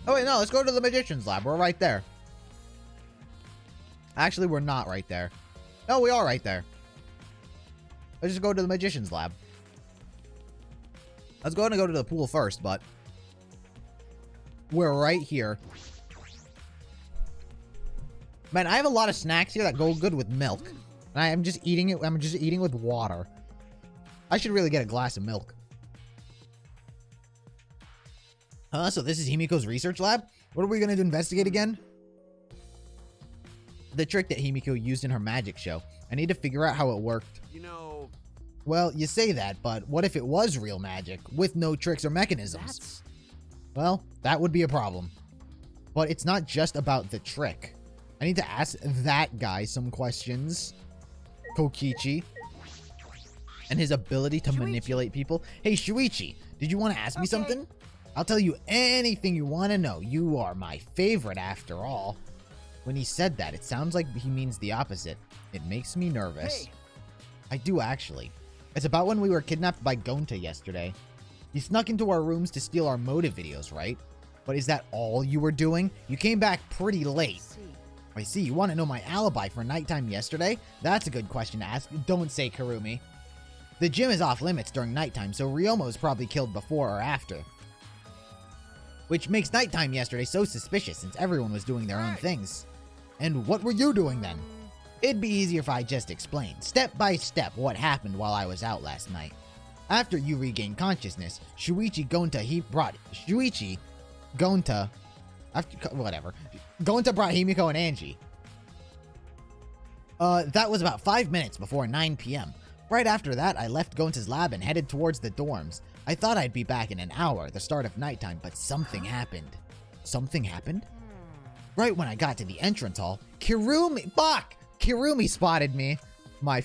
Oh, wait, no. Let's go to the Magician's Lab. We're right there. Actually, we're not right there. No, we are right there. Let's just go to the Magician's Lab. I was going to go to the pool first, but we're right here. Man, I have a lot of snacks here that go good with milk. And I am just eating it. I'm just eating with water. I should really get a glass of milk. So this is Himiko's research lab? What are we going to investigate again? The trick that Himiko used in her magic show. I need to figure out how it worked. You know... Well, you say that, but what if it was real magic, with no tricks or mechanisms? Well, that would be a problem. But it's not just about the trick. I need to ask that guy some questions. Kokichi. And his ability to manipulate people. Hey, Shuichi, did you want to ask me something? I'll tell you anything you want to know. You are my favorite after all. When he said that, it sounds like he means the opposite. It makes me nervous. Hey. I do actually. It's about when we were kidnapped by Gonta yesterday. You snuck into our rooms to steal our motive videos, right? But is that all you were doing? You came back pretty late. I see. You want to know my alibi for nighttime yesterday? That's a good question to ask. Don't say Kurumi. The gym is off limits during nighttime, so Ryomo is probably killed before or after. Which makes nighttime yesterday so suspicious since everyone was doing their own things. And what were you doing then? It'd be easier if I just explained, step by step, what happened while I was out last night. After you regained consciousness, Gonta brought Himiko and Angie. That was about 5 minutes before 9 p.m. Right after that, I left Gonta's lab and headed towards the dorms. I thought I'd be back in an hour, the start of nighttime, but something happened. Something happened? Right when I got to the entrance hall, Kirumi spotted me. My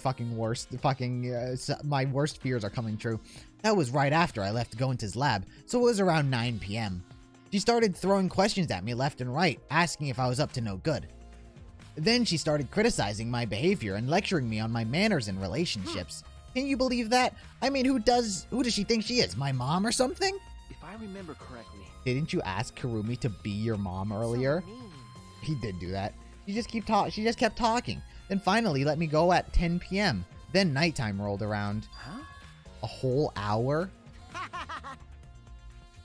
worst fears are coming true. That was right after I left Gonta's lab, so it was around 9 p.m. She started throwing questions at me left and right, asking if I was up to no good. Then she started criticizing my behavior and lecturing me on my manners and relationships. Can you believe that? I mean, who does she think she is? My mom or something? If I remember correctly... Didn't you ask Kurumi to be your mom earlier? He did do that. She just kept talking. Then finally let me go at 10 p.m. Then nighttime rolled around. Huh? A whole hour?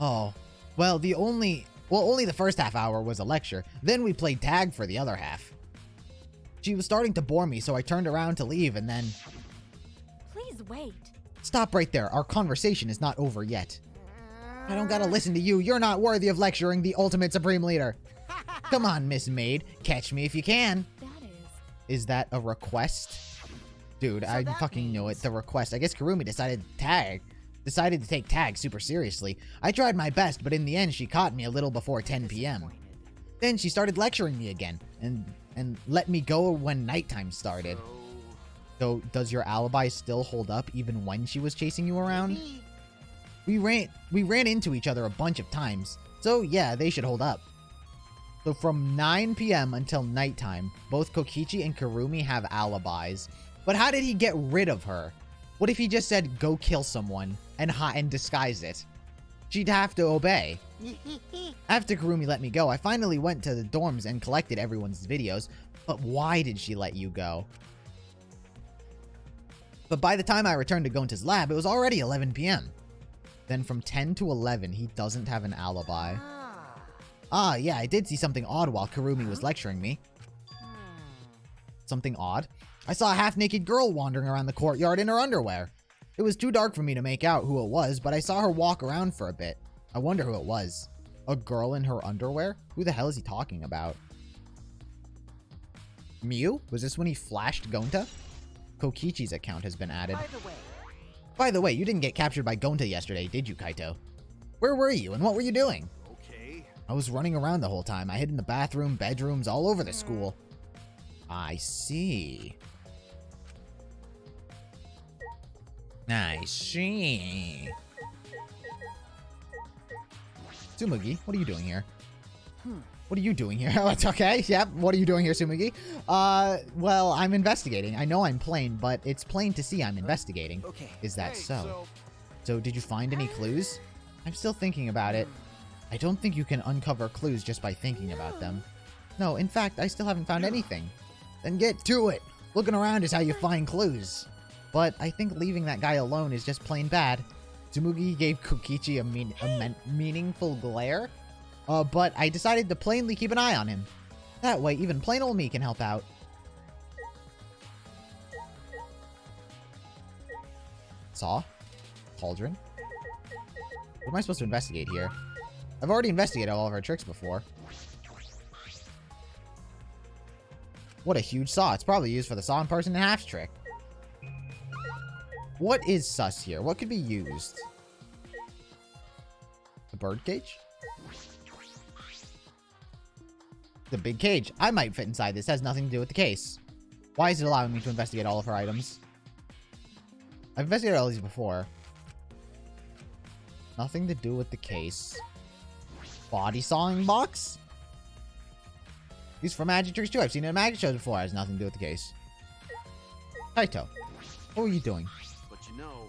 Oh. Well, only the first half hour was a lecture. Then we played tag for the other half. She was starting to bore me, so I turned around to leave and then... Please wait. Stop right there. Our conversation is not over yet. I don't gotta listen to you. You're not worthy of lecturing the ultimate supreme leader. Come on, Miss Maid. Catch me if you can. Is that a request? Dude, I fucking knew it. The request. I guess Kurumi decided to take tag super seriously. I tried my best, but in the end, she caught me a little before 10 p.m. Then she started lecturing me again, and let me go when nighttime started. So, does your alibi still hold up even when she was chasing you around? We ran into each other a bunch of times, so yeah, they should hold up. So from 9 p.m. until nighttime, both Kokichi and Kurumi have alibis. But how did he get rid of her? What if he just said, go kill someone, and disguise it? She'd have to obey. After Kurumi let me go, I finally went to the dorms and collected everyone's videos. But why did she let you go? But by the time I returned to Gonta's lab, it was already 11 p.m. Then from 10 to 11, he doesn't have an alibi. Ah, yeah, I did see something odd while Kurumi was lecturing me. Something odd? I saw a half-naked girl wandering around the courtyard in her underwear. It was too dark for me to make out who it was, but I saw her walk around for a bit. I wonder who it was. A girl in her underwear? Who the hell is he talking about? Mew? Was this when he flashed Gonta? Kokichi's account has been added. By the way, you didn't get captured by Gonta yesterday, did you, Kaito? Where were you, and what were you doing? I was running around the whole time. I hid in the bathroom, bedrooms, all over the school. I see. I see. Tsumugi, what are you doing here? What are you doing here? Oh, it's okay. Yep. What are you doing here, Tsumugi? Well, I'm investigating. I know I'm plain, but it's plain to see I'm investigating. Okay. Is that so? So did you find any clues? I'm still thinking about it. I don't think you can uncover clues just by thinking about them. No, in fact, I still haven't found anything. Then get to it! Looking around is how you find clues. But I think leaving that guy alone is just plain bad. Tsumugi gave Kokichi a meaningful glare, but I decided to plainly keep an eye on him. That way, even plain old me can help out. Saw? Cauldron? What am I supposed to investigate here? I've already investigated all of our tricks before. What a huge saw. It's probably used for the saw and person in half trick. What is sus here? What could be used? The bird cage? The big cage. I might fit inside this. Has nothing to do with the case. Why is it allowing me to investigate all of her items? I've investigated all these before. Nothing to do with the case. Body sawing box? These for magic tricks too. I've seen it in magic shows before. It has nothing to do with the case. Kaito, what were you doing? But you know,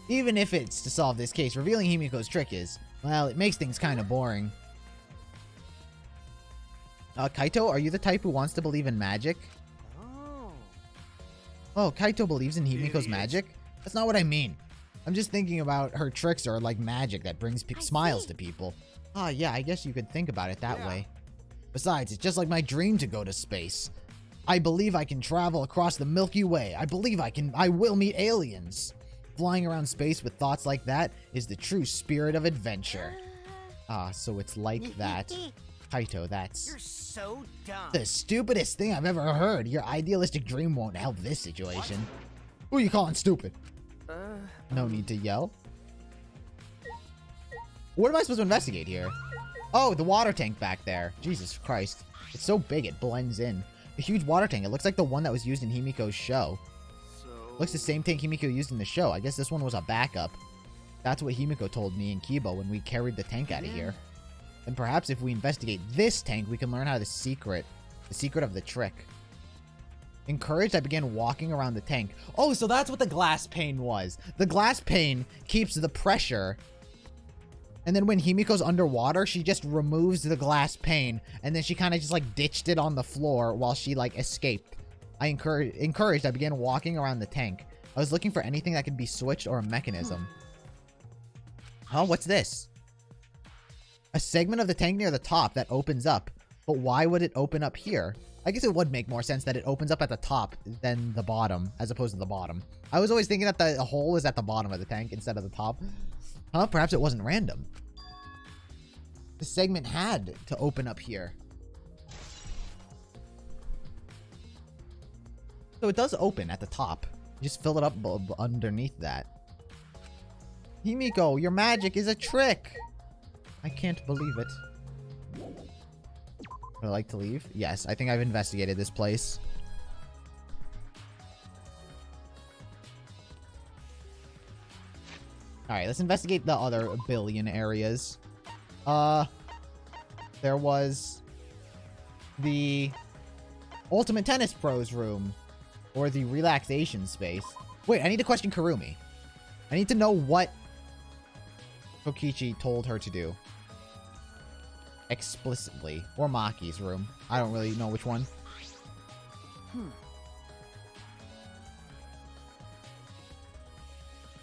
Even if it's to solve this case, revealing Himiko's trick is, well, it makes things kind of boring. Kaito, are you the type who wants to believe in magic? Oh, Kaito believes in Himiko's magic? That's not what I mean. I'm just thinking about her tricks are like magic that brings smiles to people. Ah, yeah, I guess you could think about it that way. Besides, it's just like my dream to go to space. I believe I can travel across the Milky Way. I believe I will meet aliens. Flying around space with thoughts like that is the true spirit of adventure. Ah, so it's like that. Kaito, that's... you're so dumb. the stupidest thing I've ever heard. Your idealistic dream won't help this situation. Who are you calling stupid? No need to yell. What am I supposed to investigate here? Oh, the water tank back there. Jesus Christ. It's so big it blends in. A huge water tank. It looks like the one that was used in Himiko's show. Looks the same tank Himiko used in the show. I guess this one was a backup. That's what Himiko told me and Kibo when we carried the tank out of here. And perhaps if we investigate this tank, we can learn how the secret of the trick. Encouraged, I began walking around the tank. Oh, so that's what the glass pane was. The glass pane keeps the pressure. And then when Himiko's underwater, she just removes the glass pane. And then she kind of just like ditched it on the floor while she like escaped. I encouraged, I began walking around the tank. I was looking for anything that could be switched or a mechanism. Oh, what's this? A segment of the tank near the top that opens up. But why would it open up here? I guess it would make more sense that it opens up at the top than the bottom, as opposed to the bottom. I was always thinking that the hole is at the bottom of the tank instead of the top. Huh? Perhaps it wasn't random. The segment had to open up here. So it does open at the top. You just fill it up underneath that. Himiko, your magic is a trick! I can't believe it. Would I like to leave? Yes, I think I've investigated this place. Alright, let's investigate the other billion areas. There was the Ultimate Tennis Pros room. Or the relaxation space. Wait, I need to question Kurumi. I need to know what Kokichi told her to do. Explicitly. Or Maki's room. I don't really know which one.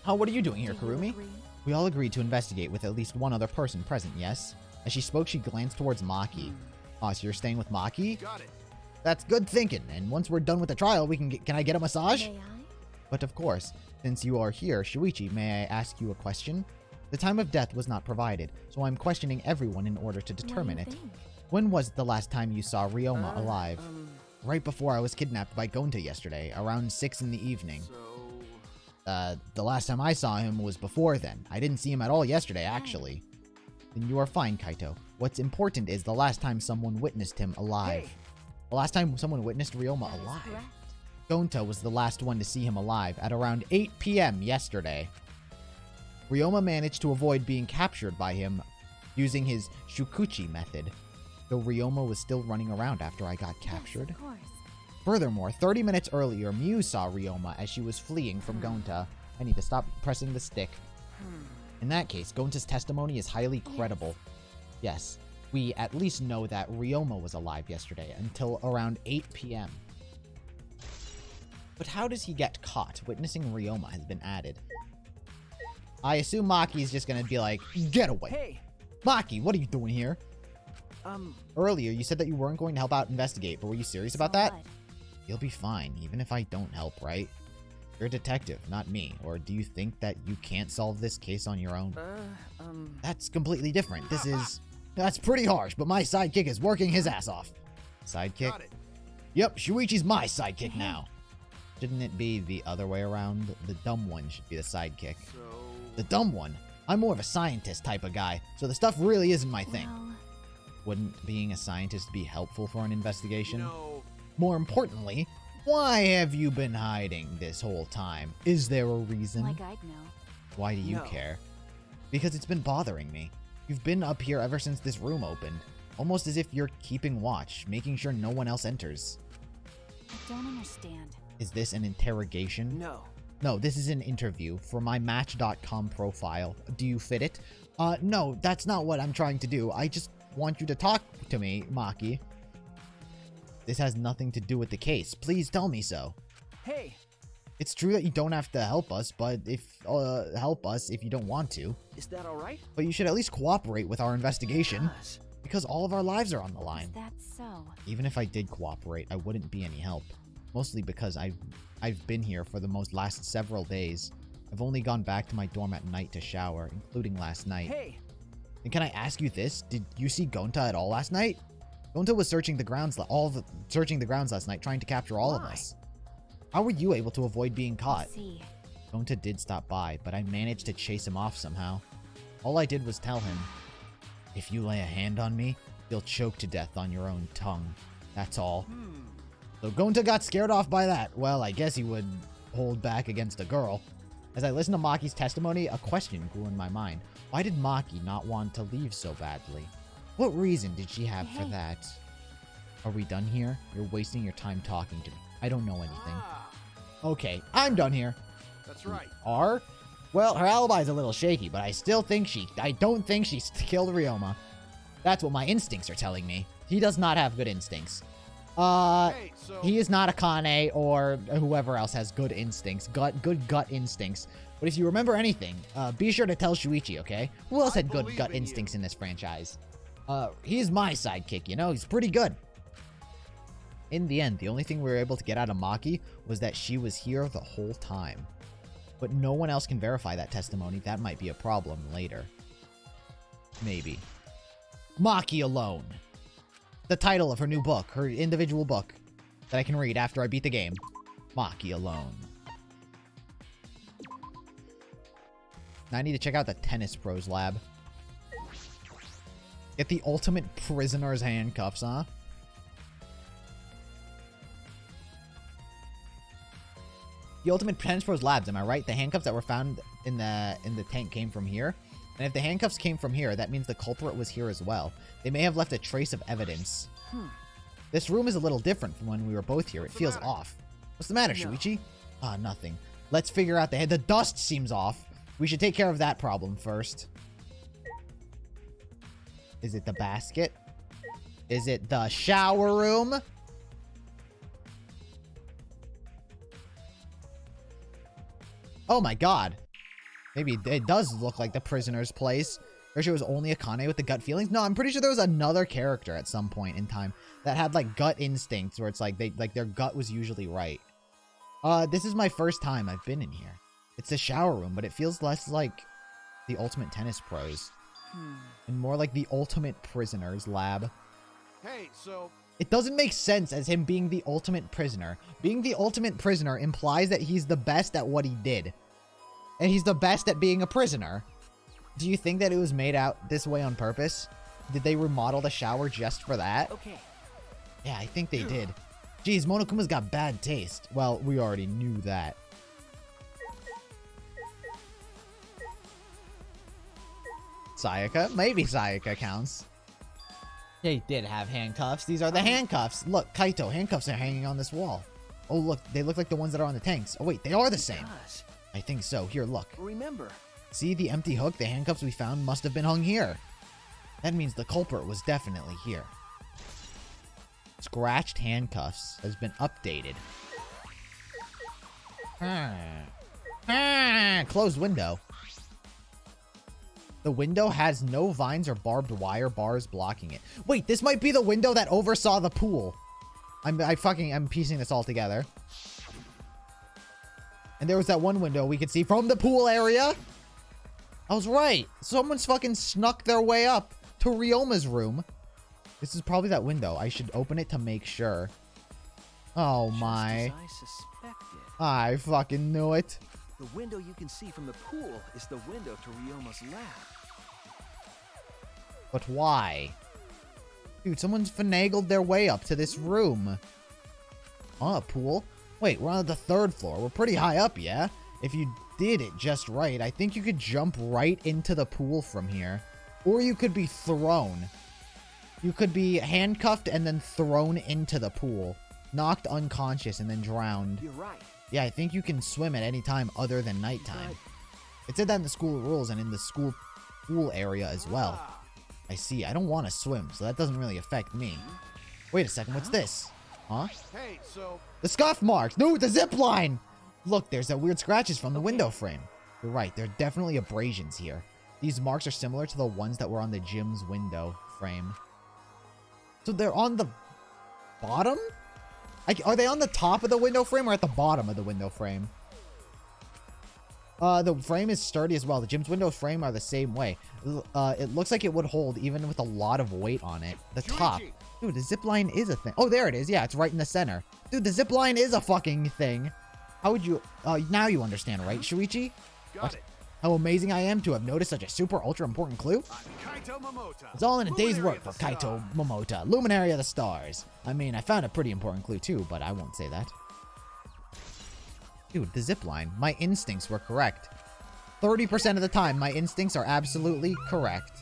Oh, what are you doing here, Kurumi? We all agreed to investigate with at least one other person present, yes? As she spoke, she glanced towards Maki. Oh, so you're staying with Maki? Got it. That's good thinking. And once we're done with the trial, we can I get a massage? May I? But of course, since you are here, Shuichi, may I ask you a question? The time of death was not provided, so I'm questioning everyone in order to determine What it. do you think? When was the last time you saw Ryoma alive? Right before I was kidnapped by Gonta yesterday, around 6 in the evening. So, The last time I saw him was before then. I didn't see him at all yesterday, actually. Then you are fine, Kaito. What's important is the last time someone witnessed him alive. Hey. The last time someone witnessed Ryoma That is alive. correct. Gonta was the last one to see him alive at around 8 p.m. yesterday. Ryoma managed to avoid being captured by him using his Shukuchi method, though Ryoma was still running around after I got captured. Yes, of course. Furthermore, 30 minutes earlier, Mew saw Ryoma as she was fleeing from Gonta. I need to stop pressing the stick. In that case, Gonta's testimony is highly credible. Yes, we at least know that Ryoma was alive yesterday until around 8 p.m. But how does he get caught? Witnessing Ryoma has been added. I assume Maki's just gonna be like, get away. Hey. Maki, what are you doing here? Earlier, you said that you weren't going to help out investigate, but were you serious about that? What? You'll be fine, even if I don't help, right? You're a detective, not me. Or do you think that you can't solve this case on your own? That's completely different. That's pretty harsh, but my sidekick is working his ass off. Sidekick? Got it. Yep, Shuichi's my sidekick now. Shouldn't it be the other way around? The dumb one should be the sidekick. So... The dumb one? I'm more of a scientist type of guy, so the stuff really isn't my thing. Well, Wouldn't being a scientist be helpful for an investigation? No. More importantly, why have you been hiding this whole time? Is there a reason? like I'd know. Why do you No. care? Because it's been bothering me. You've been up here ever since this room opened. Almost as if you're keeping watch, making sure no one else enters. I don't understand. Is this an interrogation? No. No, this is an interview for my Match.com profile. Do you fit it? No, that's not what I'm trying to do. I just want you to talk to me, Maki. This has nothing to do with the case. Please tell me so. Hey. It's true that you don't have to help us, but help us if you don't want to. Is that all right? But you should at least cooperate with our investigation, Yes. because all of our lives are on the Is line. that so? Even if I did cooperate, I wouldn't be any help. Mostly because I've been here for the last several days. I've only gone back to my dorm at night to shower, including last night. Hey. And can I ask you this? Did you see Gonta at all last night? Gonta was searching the grounds last night, trying to capture all of Why? us. How were you able to avoid being I caught? see. Gonta did stop by, but I managed to chase him off somehow. All I did was tell him, if you lay a hand on me, you'll choke to death on your own tongue. That's all. So Gonta got scared off by that. Well, I guess he would hold back against a girl. As I listened to Maki's testimony, a question grew in my mind. Why did Maki not want to leave so badly? What reason did she have for Hey. that? Are we done here? You're wasting your time talking to me. I don't know anything. Ah, Okay, I'm done here. that's right. Are? Well, her alibi's a little shaky, but I don't think she killed Ryoma. That's what my instincts are telling me. He does not have good instincts. Hey, so... He is not a Kane or whoever else has good instincts, good gut instincts. But if you remember anything, be sure to tell Shuichi, okay? Who else I had good believe gut in you. instincts in this franchise? He's my sidekick, you know? He's pretty good. In the end, the only thing we were able to get out of Maki was that she was here the whole time. But no one else can verify that testimony. That might be a problem later. Maybe. Maki Alone. The title of her new book, her individual book, that I can read after I beat the game. Maki Alone. Now I need to check out the Tennis Pros lab. Get the ultimate prisoner's handcuffs, huh? The ultimate Tennis Pros labs, am I right? The handcuffs that were found in the tank came from here. And if the handcuffs came from here, that means the culprit was here as well. They may have left a trace of evidence. This room is a little different from when we were both here. It feels off. What's the matter, No. Shuichi? Ah, nothing. Let's figure out the head. The dust seems off. We should take care of that problem first. Is it the basket? Is it the shower room? Oh my god. Maybe it does look like the prisoner's place. Pretty sure it was only Akane with the gut feelings. No, I'm pretty sure there was another character at some point in time that had like gut instincts where it's like their gut was usually right. This is my first time I've been in here. It's the shower room, but it feels less like the Ultimate Tennis Pros and more like the Ultimate Prisoner's lab. Hey, so... It doesn't make sense as him being the ultimate prisoner. Being the ultimate prisoner implies that he's the best at what he did. And he's the best at being a prisoner. Do you think that it was made out this way on purpose? Did they remodel the shower just for that? Okay. Yeah, I think they did. Geez, Monokuma's got bad taste. Well, we already knew that. Sayaka? Maybe Sayaka counts. They did have handcuffs. These are the handcuffs. Look, Kaito, handcuffs are hanging on this wall. Oh, look, they look like the ones that are on the tanks. Oh, wait, they are the same. Gosh. I think so. Here, look. Remember. See the empty hook? The handcuffs we found must have been hung here. That means the culprit was definitely here. Scratched handcuffs has been updated. Closed window. The window has no vines or barbed wire bars blocking it. Wait, this might be the window that oversaw the pool. I'm piecing this all together. And there was that one window we could see from the pool area. I was right. Someone's fucking snuck their way up to Ryoma's room. This is probably that window. I should open it to make sure. Oh my. Just as I suspected. I fucking knew it. The window you can see from the pool is the window to Ryoma's lab. But why? Dude, someone's finagled their way up to this room. Oh, pool? Wait, we're on the 3rd floor. We're pretty high up, yeah? If you did it just right, I think you could jump right into the pool from here. Or you could be thrown. You could be handcuffed and then thrown into the pool. Knocked unconscious and then drowned. You're right. Yeah, I think you can swim at any time other than nighttime. It said that in the school rules and in the school pool area as well. I see. I don't want to swim, so that doesn't really affect me. Wait a second. What's this? Huh? Hey, so... The scuff marks. No, the zip line. Look, there's that weird scratches from the window frame. You're right. There are definitely abrasions here. These marks are similar to the ones that were on the gym's window frame. So they're on the bottom? Are they on the top of the window frame or at the bottom of the window frame? The frame is sturdy as well. The gym's window frame are the same way. It looks like it would hold even with a lot of weight on it. The top. Dude, the zip line is a thing. Oh, there it is. Yeah, it's right in the center. Dude, the zip line is a fucking thing. How would you... now you understand, right, Shuichi? Got it. How amazing I am to have noticed such a super ultra important clue. Kaito Momota. It's all in a day's Luminary work for of the Kaito Stars. Momota, Luminary of the Stars. I mean, I found a pretty important clue too, but I won't say that. Dude, the zipline. My instincts were correct. 30% of the time, my instincts are absolutely correct.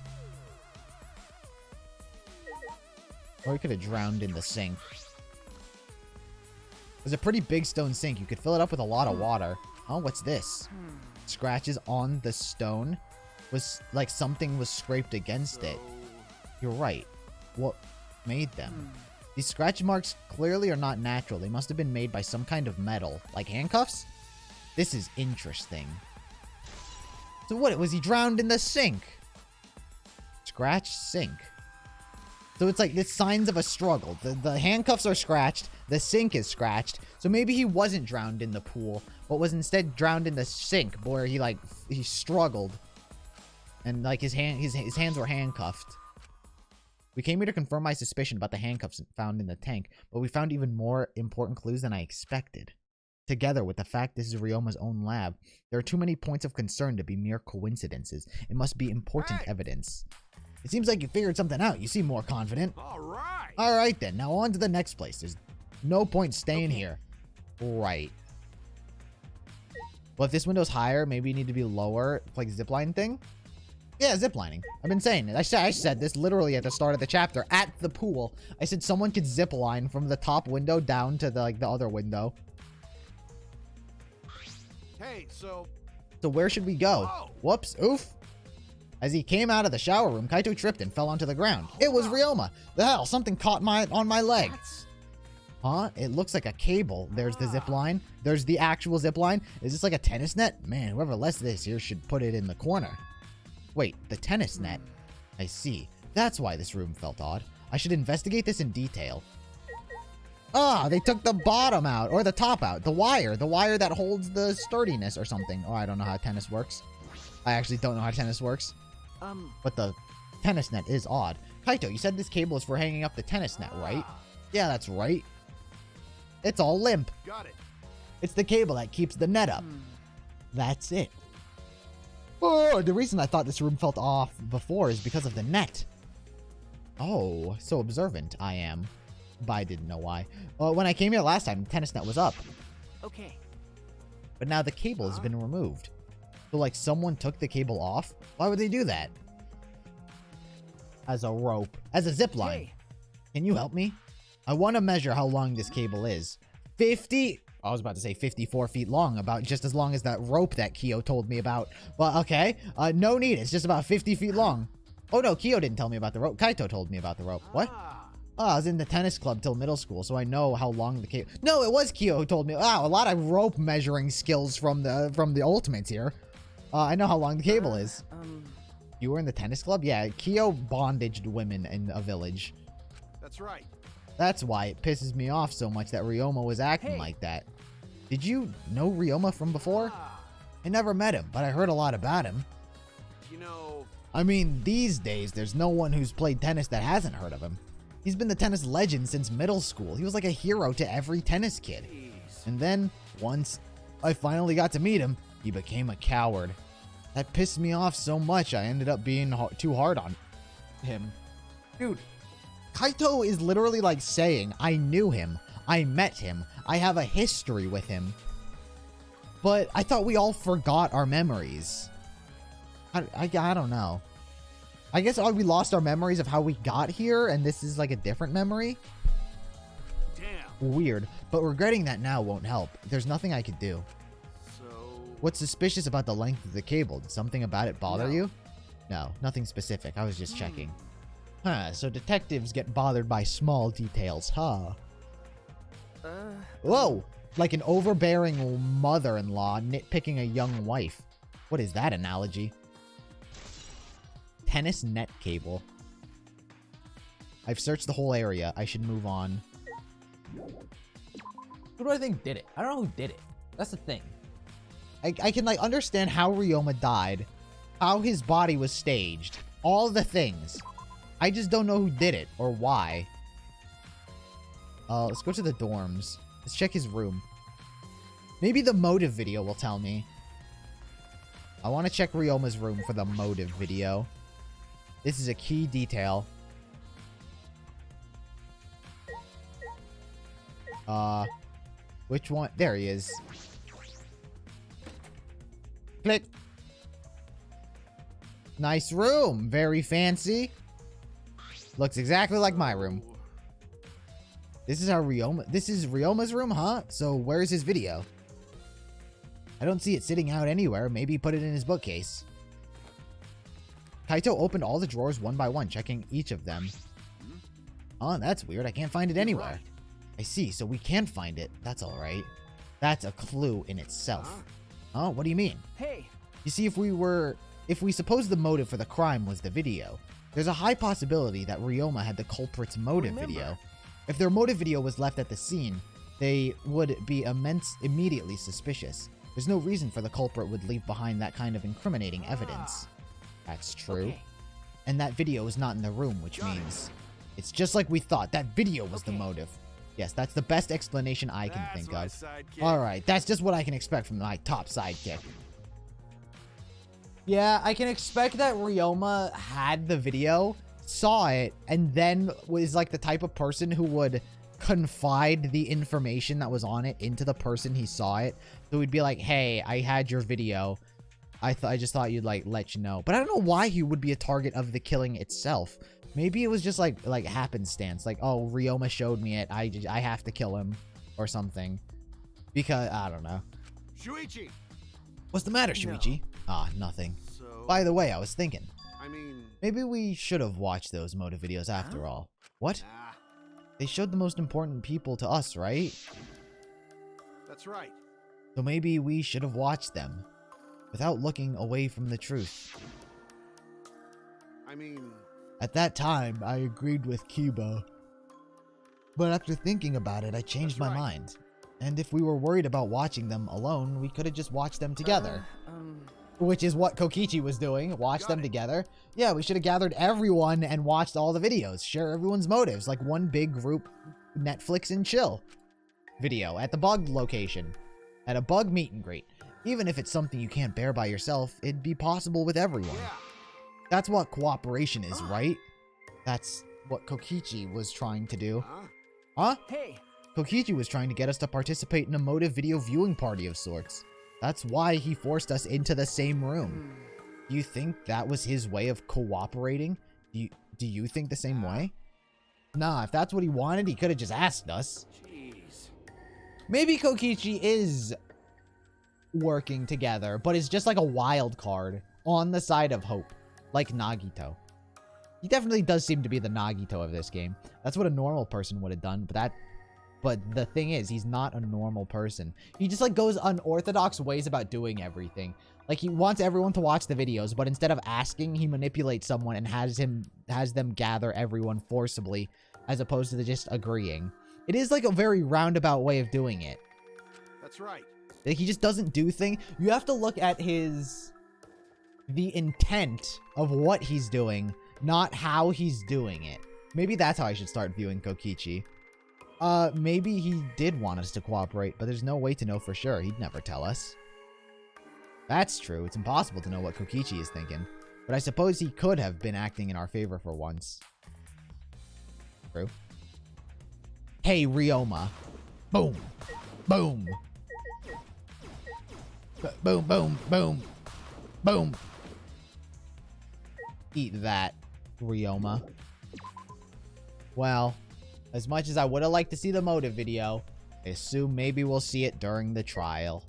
Or we could have drowned in the sink. There's a pretty big stone sink. You could fill it up with a lot of water. Oh, what's this? Scratches on the stone. Was like something was scraped against it. You're right. What made them? These scratch marks clearly are not natural. They must have been made by some kind of metal. Like handcuffs? This is interesting. So what? Was he drowned in the sink? Scratch sink. So it's like this signs of a struggle. The handcuffs are scratched. The sink is scratched. So maybe he wasn't drowned in the pool, but was instead drowned in the sink where he struggled. And like his hands were handcuffed. We came here to confirm my suspicion about the handcuffs found in the tank, but we found even more important clues than I expected. Together with the fact this is Ryoma's own lab, there are too many points of concern to be mere coincidences. It must be important evidence. It seems like you figured something out. You seem more confident. All right. All right, then. Now on to the next place. There's no point staying here. Right. Well, if this window's higher, maybe you need to be lower. Like zipline thing? Yeah, ziplining. I've been saying it. I said this literally at the start of the chapter. At the pool. I said someone could zipline from the top window down to the other window. Hey, so... So where should we go? Whoa. Whoops. Oof. As he came out of the shower room, Kaito tripped and fell onto the ground. It was Ryoma. The hell? Something caught on my leg. Huh? It looks like a cable. There's the zip line. There's the actual zip line. Is this like a tennis net? Man, whoever left this here should put it in the corner. Wait, the tennis net. I see. That's why this room felt odd. I should investigate this in detail. Ah, they took the bottom out, or the top out. The wire that holds the sturdiness or something. Oh, I don't know how tennis works. I actually don't know how tennis works. But the tennis net is odd. Kaito, you said this cable is for hanging up the tennis net, right? Yeah, that's right. It's all limp. Got it. It's the cable that keeps the net up. That's it. Oh, the reason I thought this room felt off before is because of the net. Oh, so observant I am. But I didn't know why. When I came here last time, the tennis net was up. Okay. But now the cable has been removed. So like someone took the cable off? Why would they do that? As a rope. As a zip line. Hey. Can you help me? I want to measure how long this cable is. 50... I was about to say 54 feet long, about just as long as that rope that Kyo told me about. Well, okay. No need. It's just about 50 feet long. Oh no, Kyo didn't tell me about the rope. Kaito told me about the rope. What? Ah. Oh, I was in the tennis club till middle school, so I know how long the cable... No, it was Kyo who told me. Wow, a lot of rope measuring skills from the Ultimates here. I know how long the cable is. You were in the tennis club? Yeah, Kyo bondaged women in a village. That's right. That's why it pisses me off so much that Ryoma was acting like that. Did you know Ryoma from before? Ah. I never met him, but I heard a lot about him. You know, I mean, these days, there's no one who's played tennis that hasn't heard of him. He's been the tennis legend since middle school. He was like a hero to every tennis kid. jeez. And then, once I finally got to meet him, he became a coward. That pissed me off so much, I ended up being too hard on him. Dude, Kaito is literally like saying, I knew him, I met him, I have a history with him. But I thought we all forgot our memories. I don't know. I guess we lost our memories of how we got here, and this is like a different memory? Damn. Weird, but regretting that now won't help. There's nothing I could do. So. What's suspicious about the length of the cable? Did something about it bother No. you? No, nothing specific. I was just checking. Huh, so detectives get bothered by small details, huh? Whoa! Like an overbearing mother-in-law nitpicking a young wife. What is that analogy? Tennis net cable. I've searched the whole area. I should move on. Who do I think did it? I don't know who did it. That's the thing. I can, like, understand how Ryoma died, how his body was staged, all the things. I just don't know who did it, or why. Let's go to the dorms. Let's check his room. Maybe the motive video will tell me. I want to check Ryoma's room for the motive video. This is a key detail. Which one? There he is. Click. Nice room. Very fancy. Looks exactly like my room. This is how Ryoma... This is Ryoma's room, huh? So where's his video? I don't see it sitting out anywhere. Maybe he put it in his bookcase. Kaito opened all the drawers one by one, checking each of them. Oh, that's weird. I can't find it anywhere. I see, so we can find it. That's alright. That's a clue in itself. Oh, what do you mean? Hey, You see, if we suppose the motive for the crime was the video, there's a high possibility that Ryoma had the culprit's motive video. If their motive video was left at the scene, they would be immediately suspicious. There's no reason for the culprit would leave behind that kind of incriminating evidence. That's true. Okay. And that video is not in the room, which means it's just like we thought. That video was the motive. Yes, that's the best explanation I can think of. Alright, that's just what I can expect from my top sidekick. Yeah, I can expect that Ryoma had the video, saw it, and then was like the type of person who would confide the information that was on it into the person he saw it. So he'd be like, hey, I had your video. I just thought you'd like let you know. But I don't know why he would be a target of the killing itself. Maybe it was just like happenstance. Like, oh, Ryoma showed me it. I have to kill him or something. Because I don't know. Shuichi. What's the matter, Shuichi? Ah, nothing. So. By the way, I was thinking. I mean. Maybe we should have watched those motive videos after all. What? Nah. They showed the most important people to us, right? That's right. So maybe we should have watched them. Without looking away from the truth. I mean. At that time, I agreed with Kiba. But after thinking about it, I changed my mind. And if we were worried about watching them alone, we could have just watched them together. Which is what Kokichi was doing, watch them together. Yeah, we should have gathered everyone and watched all the videos. Share everyone's motives, like one big group Netflix and chill video at the bug location. At a bug meet and greet. Even if it's something you can't bear by yourself, it'd be possible with everyone. Yeah. That's what cooperation is, right? That's what Kokichi was trying to do. Huh? Hey. Kokichi was trying to get us to participate in a motive video viewing party of sorts. That's why he forced us into the same room. Do you think that was his way of cooperating? Do you think the same way? Nah, if that's what he wanted, he could have just asked us. Jeez. Maybe Kokichi is working together, but it's just like a wild card on the side of hope, like Nagito. He definitely does seem to be the Nagito of this game. That's what a normal person would have done, but the thing is, he's not a normal person. He just, like, goes unorthodox ways about doing everything. Like, he wants everyone to watch the videos, but instead of asking, he manipulates someone and has them gather everyone forcibly, as opposed to just agreeing. It is, like, a very roundabout way of doing it. That's right. Like, he just doesn't do things. You have to look at the intent of what he's doing, not how he's doing it. Maybe that's how I should start viewing Kokichi. Maybe he did want us to cooperate, but there's no way to know for sure. He'd never tell us. That's true. It's impossible to know what Kokichi is thinking. But I suppose he could have been acting in our favor for once. True. Hey, Ryoma. Boom. Boom. Boom, boom, boom. Boom. Eat that, Ryoma. Well, as much as I would have liked to see the motive video, I assume maybe we'll see it during the trial.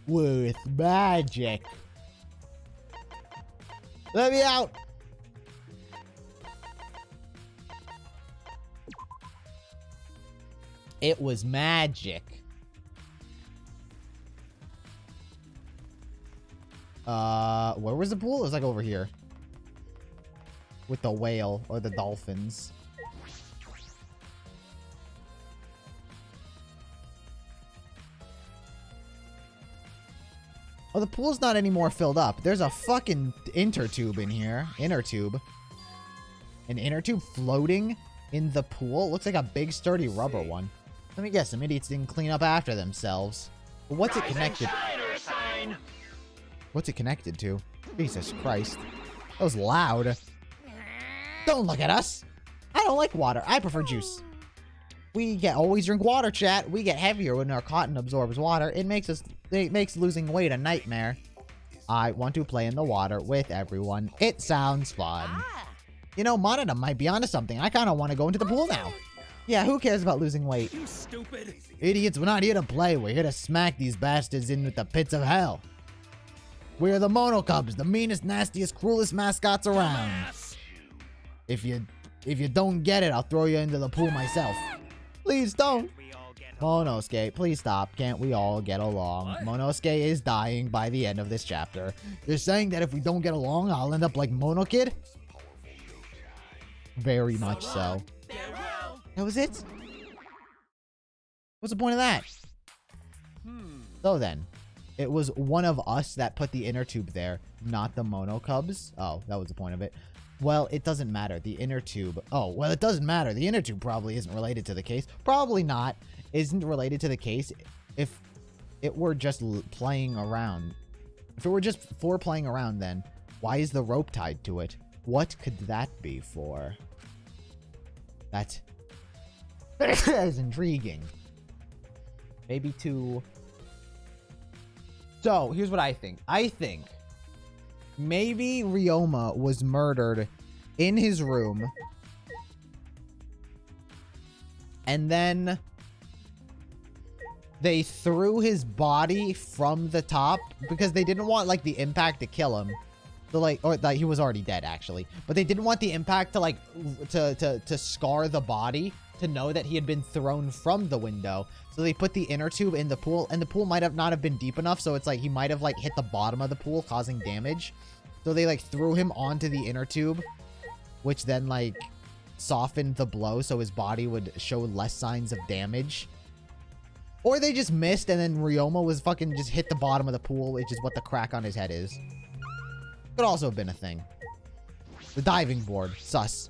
With magic. Let me out! It was magic. Where was the pool? It was like over here. With the whale or the dolphins. Oh, the pool's not anymore filled up. There's a fucking inner tube in here. Inner tube. An inner tube floating in the pool? Looks like a big sturdy rubber one. Let me guess, some idiots didn't clean up after themselves. But what's it connected? What's it connected to? Jesus Christ. That was loud. Don't look at us. I don't like water. I prefer juice. We always drink water, chat. We get heavier when our cotton absorbs water. It makes losing weight a nightmare. I want to play in the water with everyone. It sounds fun. You know, Monada might be onto something. I kind of want to go into the pool now. Yeah, who cares about losing weight? You stupid. Idiots, we're not here to play. We're here to smack these bastards in with the pits of hell. We're the Mono Cubs, the meanest, nastiest, cruelest mascots around. If you don't get it, I'll throw you into the pool myself. Please don't. Monosuke, please stop. Can't we all get along? What? Monosuke is dying by the end of this chapter. You're saying that if we don't get along, I'll end up like Mono Kid? Very much so. That was it? What's the point of that? So then, it was one of us that put the inner tube there, not the Mono Cubs. Oh, that was the point of it. Well, it doesn't matter. The inner tube. Oh, well, it doesn't matter. The inner tube probably isn't related to the case. Probably not. Isn't related to the case if it were just playing around. If it were just for playing around, then why is the rope tied to it? What could that be for? That is intriguing. Maybe to... So, here's what I think. I think maybe Ryoma was murdered in his room. And then they threw his body from the top because they didn't want, like, the impact to kill him. So, like, or like, he was already dead, actually. But they didn't want the impact to, like, to scar the body, to know that he had been thrown from the window. So they put the inner tube in the pool, and the pool might have not have been deep enough, so it's like he might have, like, hit the bottom of the pool, causing damage. So they, like, threw him onto the inner tube, which then, like, softened the blow so his body would show less signs of damage. Or they just missed, and then Ryoma was fucking just hit the bottom of the pool, which is what the crack on his head is. Could also have been a thing. The diving board. Sus.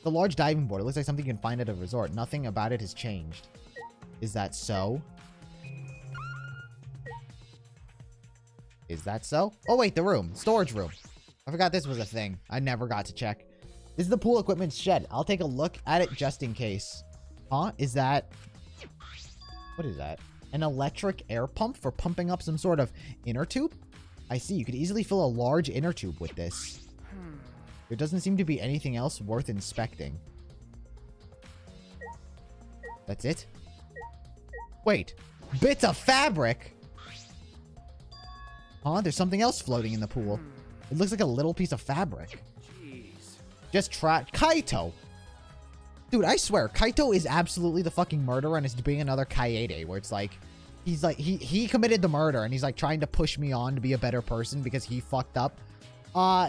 The large diving board. It looks like something you can find at a resort. Nothing about it has changed. Is that so? Is that so? Oh, wait, the room. Storage room. I forgot this was a thing. I never got to check. This is the pool equipment shed. I'll take a look at it just in case. Huh? Is that... What is that? An electric air pump for pumping up some sort of inner tube? I see. You could easily fill a large inner tube with this. There doesn't seem to be anything else worth inspecting. That's it? Wait. Bits of fabric? Huh? There's something else floating in the pool. It looks like a little piece of fabric. Jeez. Just Kaito. Dude, I swear, Kaito is absolutely the fucking murderer and is being another Kaede, where it's like, he's like, he committed the murder and he's like trying to push me on to be a better person because he fucked up.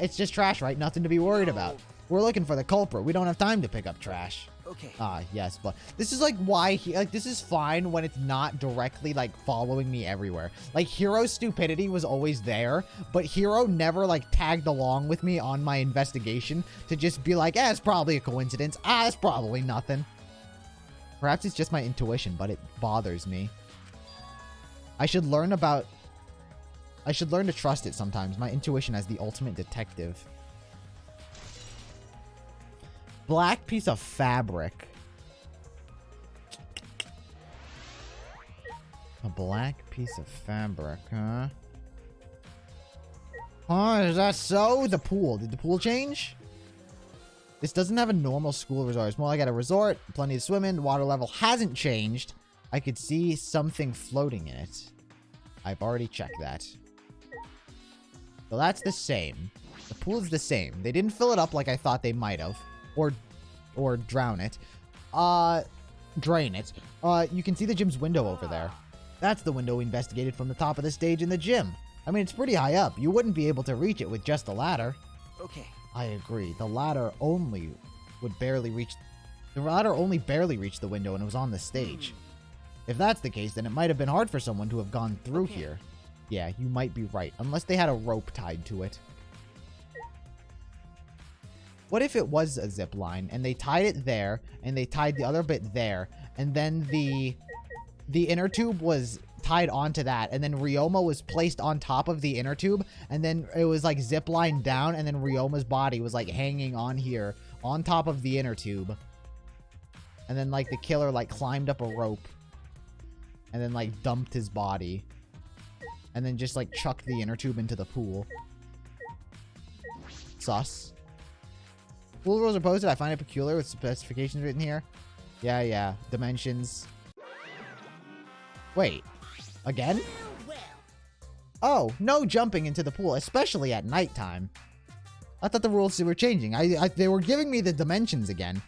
It's just trash, right? Nothing to be worried about. We're looking for the culprit. We don't have time to pick up trash. Okay. Yes, but this is like why this is fine when it's not directly like following me everywhere. Like Hiro's stupidity was always there, but Hiro never like tagged along with me on my investigation to just be like, it's probably a coincidence. It's probably nothing. Perhaps it's just my intuition, but it bothers me. I should learn to trust it sometimes. My intuition as the ultimate detective. Black piece of fabric. A black piece of fabric, huh? Oh, is that so? The pool. Did the pool change? This doesn't have a normal school resort. It's more like at a resort. Plenty to swim in. The water level hasn't changed. I could see something floating in it. I've already checked that. So that's the same. The pool is the same. They didn't fill it up like I thought they might have. Or drown it. Drain it. You can see the gym's window over there. That's the window we investigated from the top of the stage in the gym. I mean, it's pretty high up. You wouldn't be able to reach it with just a ladder. Okay. I agree. The ladder only barely reached the window and it was on the stage. If that's the case, then it might have been hard for someone to have gone through here. Yeah, you might be right. Unless they had a rope tied to it. What if it was a zip line and they tied it there and they tied the other bit there and then the inner tube was tied onto that and then Ryoma was placed on top of the inner tube and then it was like zip line down and then Ryoma's body was like hanging on here on top of the inner tube and then like the killer like climbed up a rope and then like dumped his body and then just like chucked the inner tube into the pool. Sus. Pool rules are posted. I find it peculiar with specifications written here. Yeah. Dimensions. Wait. Again? Oh, no jumping into the pool, especially at nighttime. I thought the rules were changing. They were giving me the dimensions again.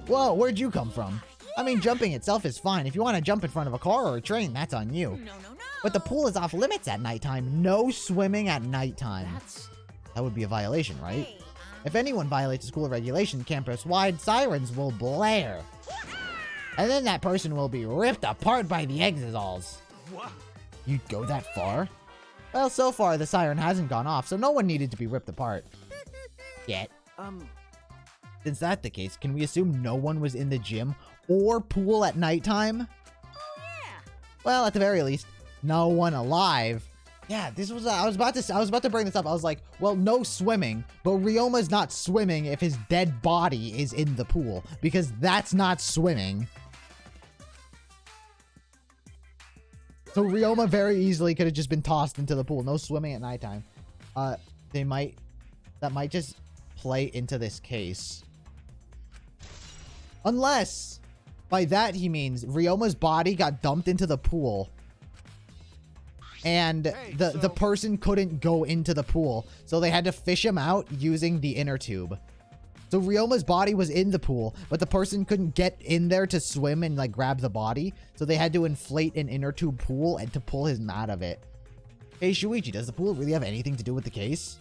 Whoa, where'd you come from? I mean, jumping itself is fine. If you want to jump in front of a car or a train, that's on you. No. But the pool is off limits at nighttime. No swimming at nighttime. That would be a violation, right? If anyone violates a school regulation, campus-wide sirens will blare. And then that person will be ripped apart by the exosols. What? You'd go that far? Well, so far the siren hasn't gone off, so no one needed to be ripped apart. Yet. Since that's the case, can we assume no one was in the gym or pool at nighttime? Well, at the very least, no one alive. Yeah, this was I was about to bring this up. I was like, well, no swimming, but Ryoma's not swimming if his dead body is in the pool because that's not swimming. So Ryoma very easily could have just been tossed into the pool. No swimming at nighttime. That might just play into this case. Unless by that he means Ryoma's body got dumped into the pool. And the person couldn't go into the pool, so they had to fish him out using the inner tube. So Ryoma's body was in the pool, but the person couldn't get in there to swim and like grab the body, so they had to inflate an inner tube pool and to pull him out of it. Hey Shuichi, does the pool really have anything to do with the case?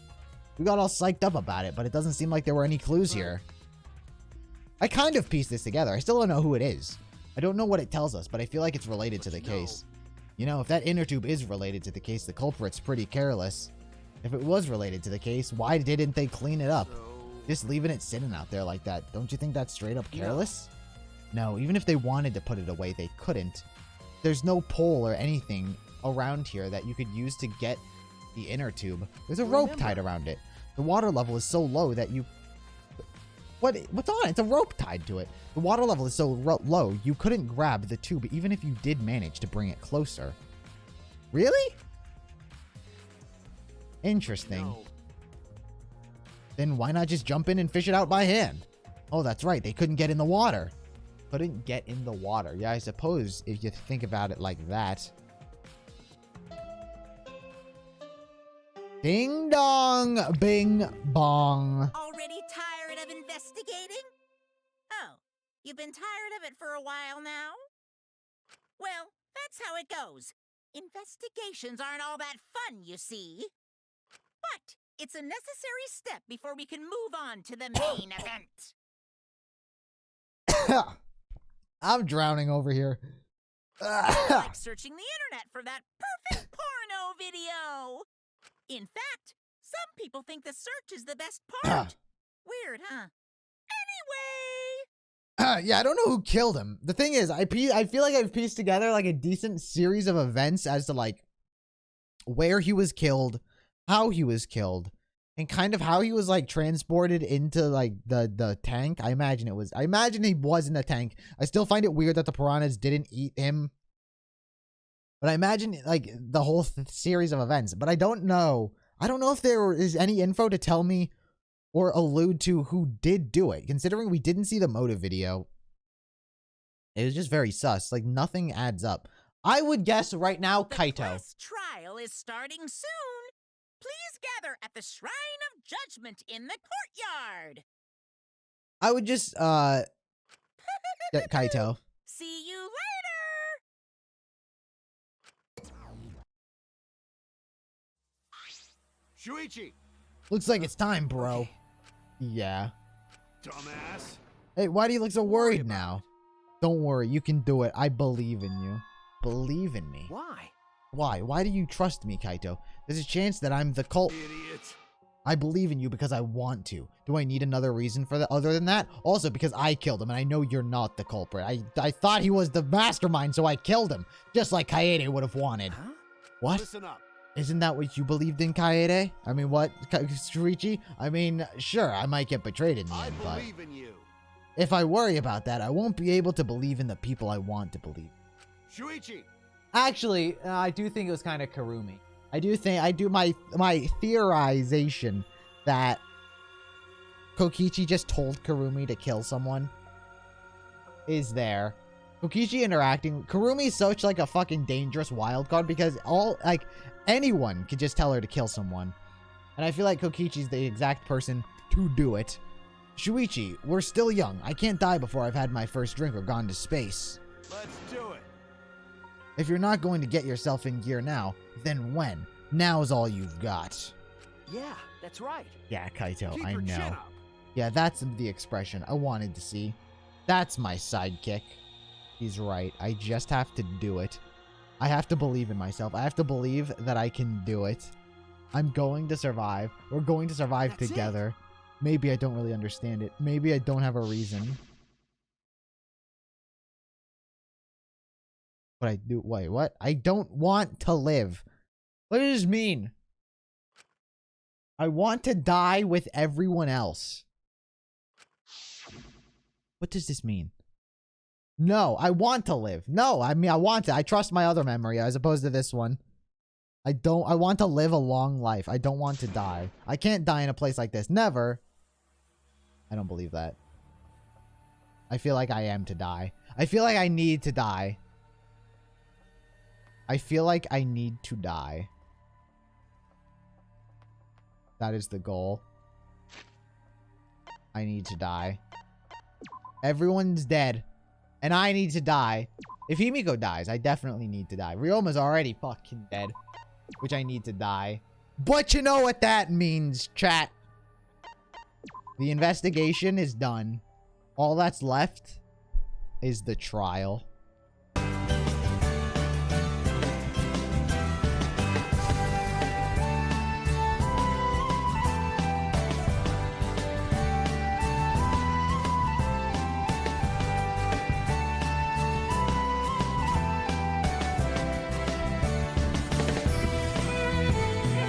We got all psyched up about it, but it doesn't seem like there were any clues here. I kind of pieced this together. I still don't know who it is. I don't know what it tells us, but I feel like it's related to the case. You know, if that inner tube is related to the case, the culprit's pretty careless. If it was related to the case, why didn't they clean it up? Just leaving it sitting out there like that, don't you think that's straight up careless? No, even if they wanted to put it away, they couldn't. There's no pole or anything around here that you could use to get the inner tube. There's a rope tied around it. The water level is so low that you... What's on it? It's a rope tied to it. The water level is so low, you couldn't grab the tube even if you did manage to bring it closer. Really? Interesting. No. Then why not just jump in and fish it out by hand? Oh, that's right. They couldn't get in the water. Couldn't get in the water. Yeah, I suppose if you think about it like that. Ding dong, bing bong. Already tired of investigating? Oh, you've been tired of it for a while now? Well, that's how it goes. Investigations aren't all that fun, you see. But it's a necessary step before we can move on to the main event. I'm drowning over here. Like searching the internet for that perfect porno video. In fact, some people think the search is the best part. Weird, huh? Anyway. Yeah, I don't know who killed him. The thing is, I feel like I've pieced together like a decent series of events as to like where he was killed, how he was killed, and kind of how he was like transported into like the tank. I imagine he was in the tank. I still find it weird that the piranhas didn't eat him. But I imagine like the whole series of events. But I don't know. I don't know if there is any info to tell me or allude to who did do it. Considering we didn't see the motive video. It was just very sus. Like nothing adds up. I would guess right now, Kaito. The quest trial is starting soon. Please gather at the Shrine of Judgment in the courtyard. I would just, get Kaito. See you later. Shuichi! Looks like it's time, bro. Yeah. Dumbass. Hey, why do you look so worried now? Don't worry, you can do it. I believe in you. Believe in me. Why? Why? Why do you trust me, Kaito? There's a chance that I'm the cult. Idiot. I believe in you because I want to. Do I need another reason for that other than that? Also, because I killed him, and I know you're not the culprit. I thought he was the mastermind, so I killed him. Just like Kaede would have wanted. Huh? What? Listen up. Isn't that what you believed in, Kaede? I mean, what? Shuichi? I mean, sure, I might get betrayed in the I end, but believe in you. if I worry about that, I won't be able to believe in the people I want to believe. Shuichi! Actually, I do think it was kind of Kurumi. My theorization that Kokichi just told Kurumi to kill someone is there. Kokichi interacting. Kurumi's such like a fucking dangerous wild card because anyone could just tell her to kill someone. And I feel like Kokichi's the exact person to do it. Shuichi, we're still young. I can't die before I've had my first drink or gone to space. Let's do it. If you're not going to get yourself in gear now, then when? Now's all you've got. Yeah, that's right. Yeah, Kaito, Keep I your chin know. up. Yeah, that's the expression I wanted to see. That's my sidekick. He's right. I just have to do it. I have to believe in myself. I have to believe that I can do it. I'm going to survive. We're going to survive That's together. Maybe I don't really understand it. Maybe I don't have a reason. But I do. Wait, what? I don't want to live. What does this mean? I want to die with everyone else. What does this mean? No, I want to live. No, I mean, I want to. I trust my other memory as opposed to this one. I want to live a long life. I don't want to die. I can't die in a place like this. Never. I don't believe that. I feel like I am to die. I feel like I need to die. I feel like I need to die. That is the goal. I need to die. Everyone's dead. And I need to die. If Himiko dies, I definitely need to die. Ryoma's already fucking dead. Which I need to die. But you know what that means, chat. The investigation is done. All that's left is the trial.